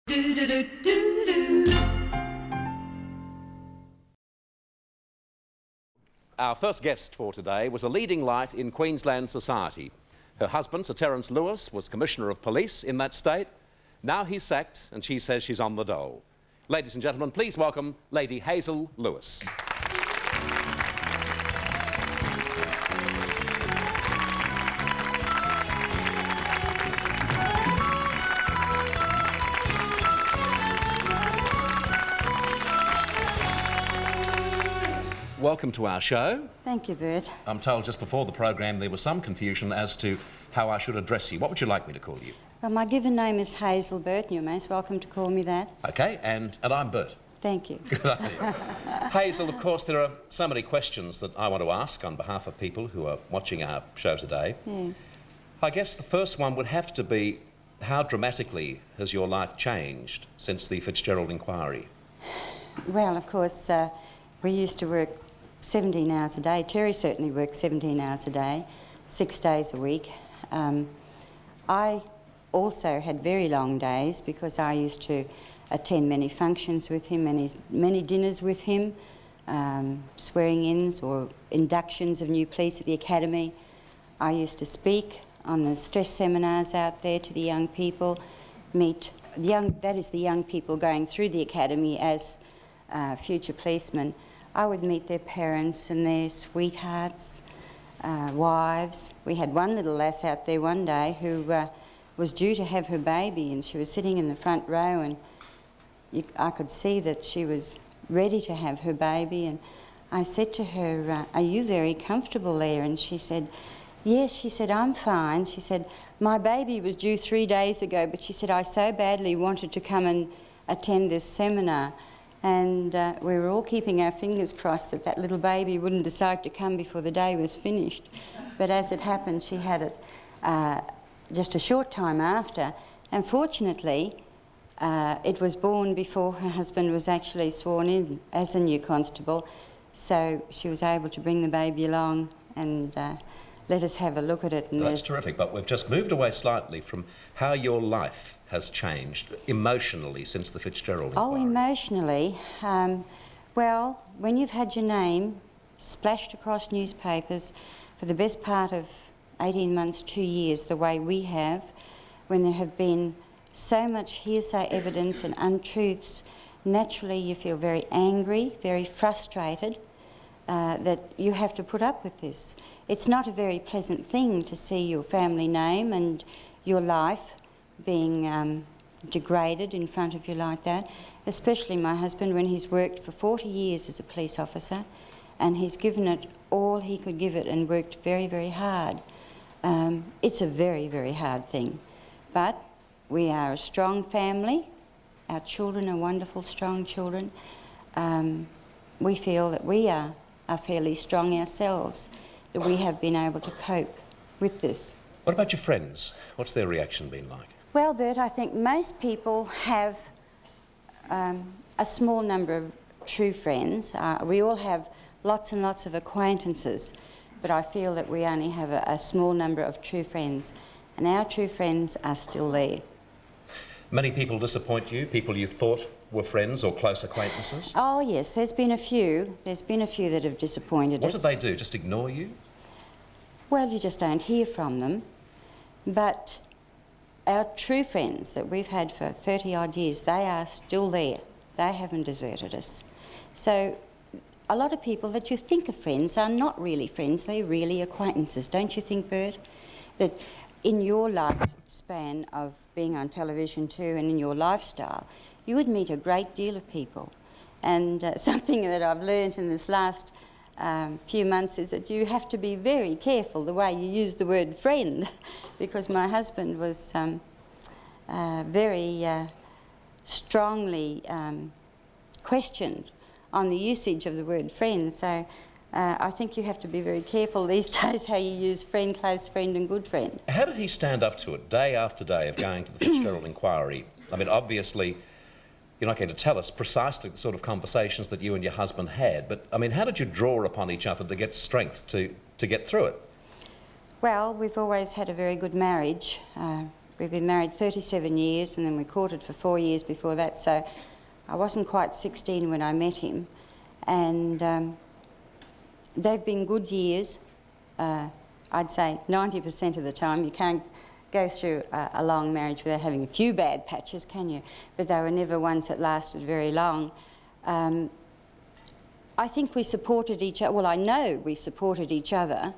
Our first guest for today was a leading light in Queensland society. Her husband, Sir Terence Lewis, was Commissioner of Police in that state. Now he's sacked and she says she's on the dole. Ladies and gentlemen, please welcome Lady Hazel Lewis. Welcome to our show. Thank you, Bert. I'm told just before the program there was some confusion as to how I should address you. What would you like me to call you? Well, my given name is Hazel Bert, and you're most welcome to call me that. OK, and I'm Bert. Thank you. Good idea. Hazel, of course, there are so many questions that I want to ask on behalf of people who are watching our show today. Yes. I guess the first one would have to be, how dramatically has your life changed since the Fitzgerald Inquiry? Well, of course, we used to work 17 hours a day. Terry certainly worked 17 hours a day, 6 days a week. I also had very long days because I used to attend many functions with him, many dinners with him, swearing-ins or inductions of new police at the academy. I used to speak on the stress seminars out there to the young people, meet the young people going through the academy as future policemen. I would meet their parents and their sweethearts, wives. We had one little lass out there one day who was due to have her baby, and she was sitting in the front row, and I could see that she was ready to have her baby, and I said to her, are you very comfortable there? And she said, yes. She said, I'm fine. She said, my baby was due 3 days ago, but she said, I so badly wanted to come and attend this seminar. And we were all keeping our fingers crossed that that little baby wouldn't decide to come before the day was finished. But as it happened, she had it just a short time after. And fortunately, it was born before her husband was actually sworn in as a new constable. So she was able to bring the baby along and let us have a look at it. And that's terrific, but we've just moved away slightly from how your life has changed emotionally since the Fitzgerald Inquiry. Oh, emotionally? Well, when you've had your name splashed across newspapers for the best part of 18 months, 2 years, the way we have, when there have been so much hearsay evidence and untruths, naturally you feel very angry, very frustrated that you have to put up with this. It's not a very pleasant thing to see your family name and your life being degraded in front of you like that, especially my husband when he's worked for 40 years as a police officer and he's given it all he could give it and worked very, very hard. It's a very, very hard thing. But we are a strong family. Our children are wonderful, strong children. We feel that we are fairly strong ourselves, that we have been able to cope with this. What about your friends? What's their reaction been like? Well, Bert, I think most people have a small number of true friends. We all have lots and lots of acquaintances, but I feel that we only have a small number of true friends, and our true friends are still there. Many people disappoint you, people you thought were friends or close acquaintances? Oh, yes, there's been a few. There's been a few that have disappointed us. What did they do, just ignore you? Well, you just don't hear from them, but our true friends that we've had for 30-odd years, they are still there. They haven't deserted us. So a lot of people that you think are friends are not really friends, they're really acquaintances. Don't you think, Bert? That in your lifespan of being on television too and in your lifestyle, you would meet a great deal of people. And something that I've learned in this last few months is that you have to be very careful the way you use the word friend, because my husband was very strongly questioned on the usage of the word friend. So I think you have to be very careful these days how you use friend, close friend and good friend. How did he stand up to it day after day of going to the Fitzgerald Inquiry? I mean, obviously you're not going to tell us precisely the sort of conversations that you and your husband had, but I mean, how did you draw upon each other to get strength to get through it? Well, we've always had a very good marriage. We've been married 37 years and then we courted for 4 years before that, so I wasn't quite 16 when I met him. And they've been good years. I'd say 90% of the time. You can't go through a long marriage without having a few bad patches, can you? But they were never ones that lasted very long. I think we supported each other. Well, I know we supported each other,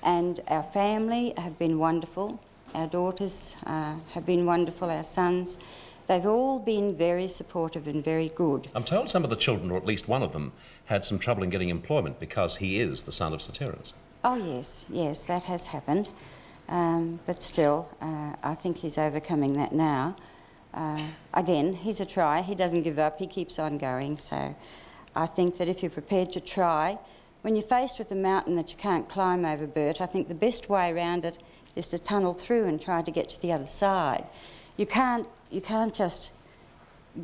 and our family have been wonderful. Our daughters have been wonderful, our sons. They've all been very supportive and very good. I'm told some of the children, or at least one of them, had some trouble in getting employment because he is the son of Sir Terence. Oh yes, yes, that has happened. But still, I think he's overcoming that now. Again, he's a try. He doesn't give up. He keeps on going. So I think that if you're prepared to try, when you're faced with a mountain that you can't climb over, Bert, I think the best way around it is to tunnel through and try to get to the other side. You can't just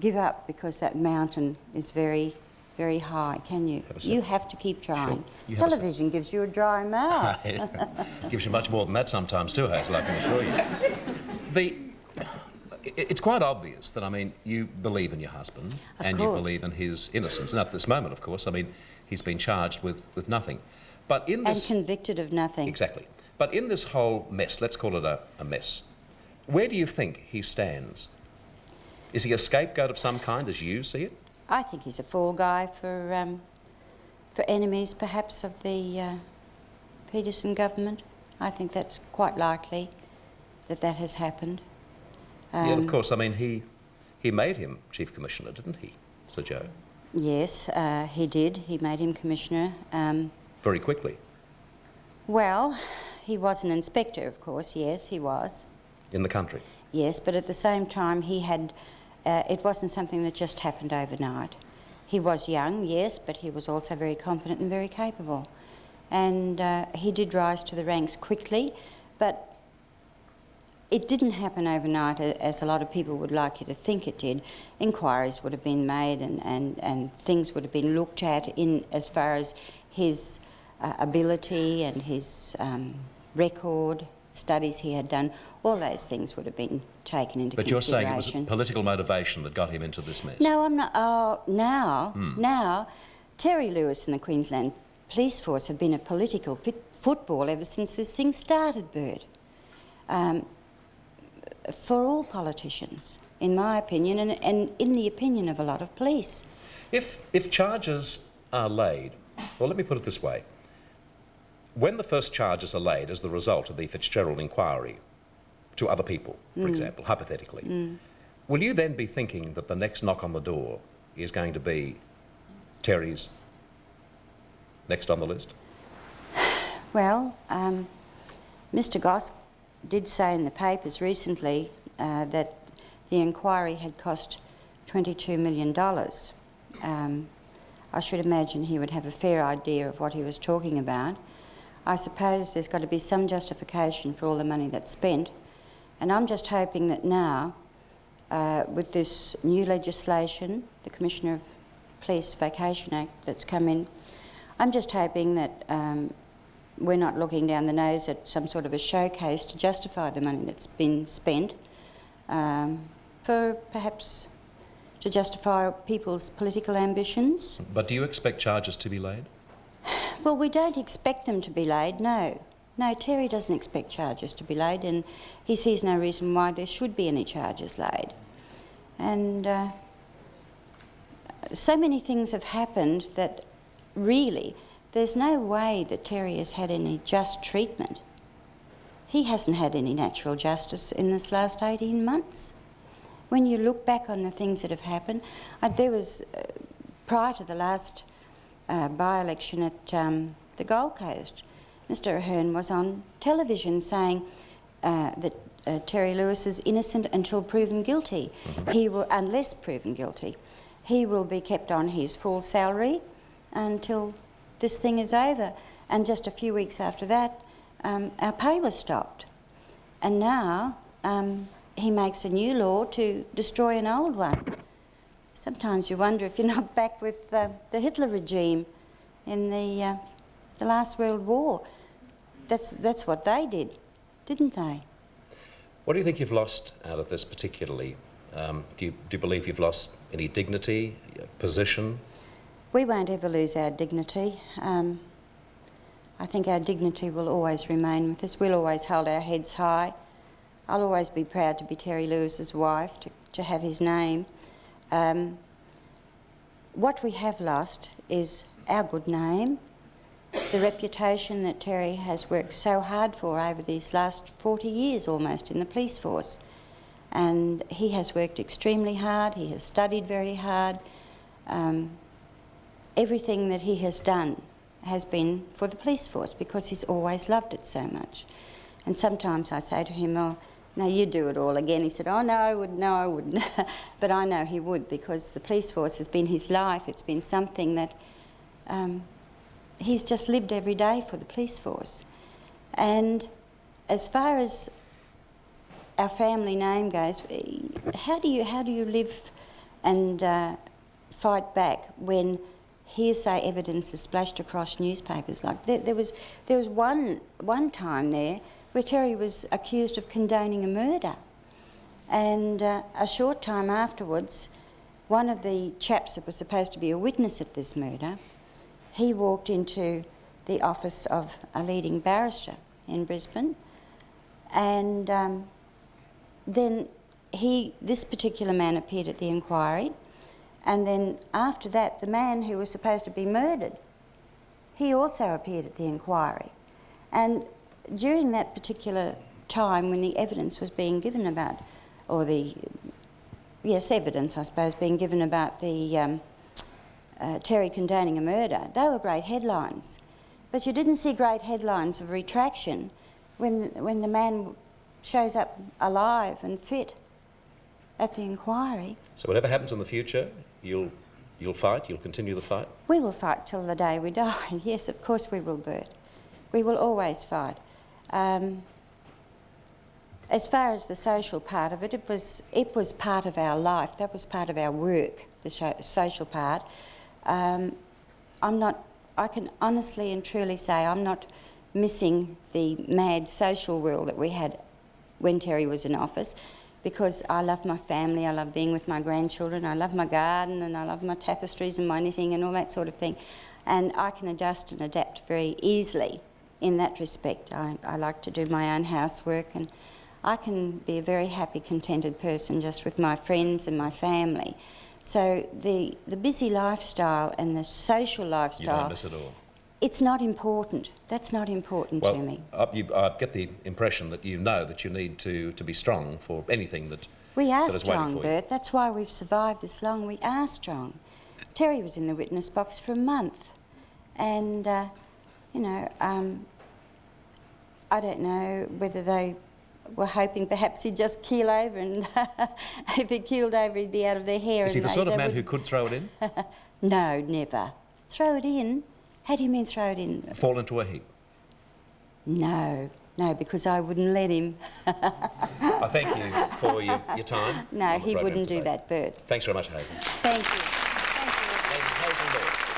give up because that mountain is very, very high, can you? You have to keep trying. Sure. Television gives you a dry mouth. Gives you much more than that sometimes too, Hazel, I can assure you. It's quite obvious that, I mean, you believe in your husband and you believe in his innocence. And at this moment, of course, I mean, he's been charged with nothing. But in this... And convicted of nothing. Exactly. But in this whole mess, let's call it a mess, where do you think he stands? Is he a scapegoat of some kind, as you see it? I think he's a fall guy for enemies, perhaps, of the Peterson government. I think that's quite likely that has happened. Yeah, of course. I mean, he made him Chief Commissioner, didn't he, Sir Joe? Yes, he did. He made him Commissioner. Very quickly. Well, he was an inspector, of course. Yes, he was. In the country? Yes, but at the same time, he had... it wasn't something that just happened overnight. He was young, yes, but he was also very competent and very capable. And he did rise to the ranks quickly, but it didn't happen overnight as a lot of people would like you to think it did. Inquiries would have been made and things would have been looked at in as far as his ability and his record, studies he had done. All those things would have been taken into consideration. But you're saying it was political motivation that got him into this mess? No, I'm not. Oh, now, Terry Lewis and the Queensland Police Force have been a political football ever since this thing started, Bert. For all politicians, in my opinion, and in the opinion of a lot of police. If charges are laid, well, let me put it this way. When the first charges are laid as the result of the Fitzgerald Inquiry to other people, for example, hypothetically, will you then be thinking that the next knock on the door is going to be Terry's next on the list? Well, Mr Goss did say in the papers recently that the inquiry had cost $22 million. I should imagine he would have a fair idea of what he was talking about. I suppose there's got to be some justification for all the money that's spent, and I'm just hoping that now, with this new legislation, the Commissioner of Police Vacation Act that's come in, I'm just hoping that we're not looking down the nose at some sort of a showcase to justify the money that's been spent, for perhaps to justify people's political ambitions. But do you expect charges to be laid? Well, we don't expect them to be laid, no. No, Terry doesn't expect charges to be laid, and he sees no reason why there should be any charges laid. And so many things have happened that really there's no way that Terry has had any just treatment. He hasn't had any natural justice in this last 18 months. When you look back on the things that have happened, there was, prior to the last by-election at the Gold Coast, Mr Ahern was on television saying that Terry Lewis is innocent until proven guilty. He will, unless proven guilty, he will be kept on his full salary until this thing is over. And just a few weeks after that, our pay was stopped. And now he makes a new law to destroy an old one. Sometimes you wonder if you're not back with the Hitler regime in the last World War. That's what they did, didn't they? What do you think you've lost out of this particularly? Do you believe you've lost any dignity, position? We won't ever lose our dignity. I think our dignity will always remain with us. We'll always hold our heads high. I'll always be proud to be Terry Lewis's wife, to have his name. What we have lost is our good name, the reputation that Terry has worked so hard for over these last 40 years almost in the police force. And he has worked extremely hard, he has studied very hard. Everything that he has done has been for the police force because he's always loved it so much. And sometimes I say to him, oh, no, you do it all again. He said, oh, no, I wouldn't. But I know he would because the police force has been his life. It's been something that he's just lived every day for the police force. And as far as our family name goes, how do you live and fight back when hearsay evidence is splashed across newspapers? Like there was one time there where Terry was accused of condoning a murder, and a short time afterwards, one of the chaps that was supposed to be a witness at this murder, he walked into the office of a leading barrister in Brisbane, and then this particular man appeared at the inquiry. And then after that, the man who was supposed to be murdered, he also appeared at the inquiry. And during that particular time when the evidence was being given about, or evidence, I suppose, being given about the Terry condoning a murder, they were great headlines. But you didn't see great headlines of retraction when the man shows up alive and fit at the inquiry. So whatever happens in the future, you'll fight, you'll continue the fight? We will fight till the day we die. Yes, of course we will, Bert. We will always fight. As far as the social part of it, it was part of our life. That was part of our work, the social part. I can honestly and truly say I'm not missing the mad social world that we had when Terry was in office, because I love my family, I love being with my grandchildren, I love my garden, and I love my tapestries and my knitting and all that sort of thing. And I can adjust and adapt very easily in that respect. I like to do my own housework, and I can be a very happy, contented person just with my friends and my family. So the busy lifestyle and the social lifestyle... You don't miss it all? It's not important. That's not important to me. I get the impression that you know that you need to be strong for anything that we are that is strong, waiting for you. Bert. That's why we've survived this long. We are strong. Terry was in the witness box for a month. And, I don't know whether they were hoping perhaps he'd just keel over, and if he keeled over he'd be out of their hair. Is he the sort of man who could throw it in? No, never. Throw it in? How do you mean throw it in? Fall into a heap? No, because I wouldn't let him. I thank you for your time. No, he wouldn't do that, Bert. Thanks very much, Hazel. Thank you. Thank you. Lady Hazel Lewis.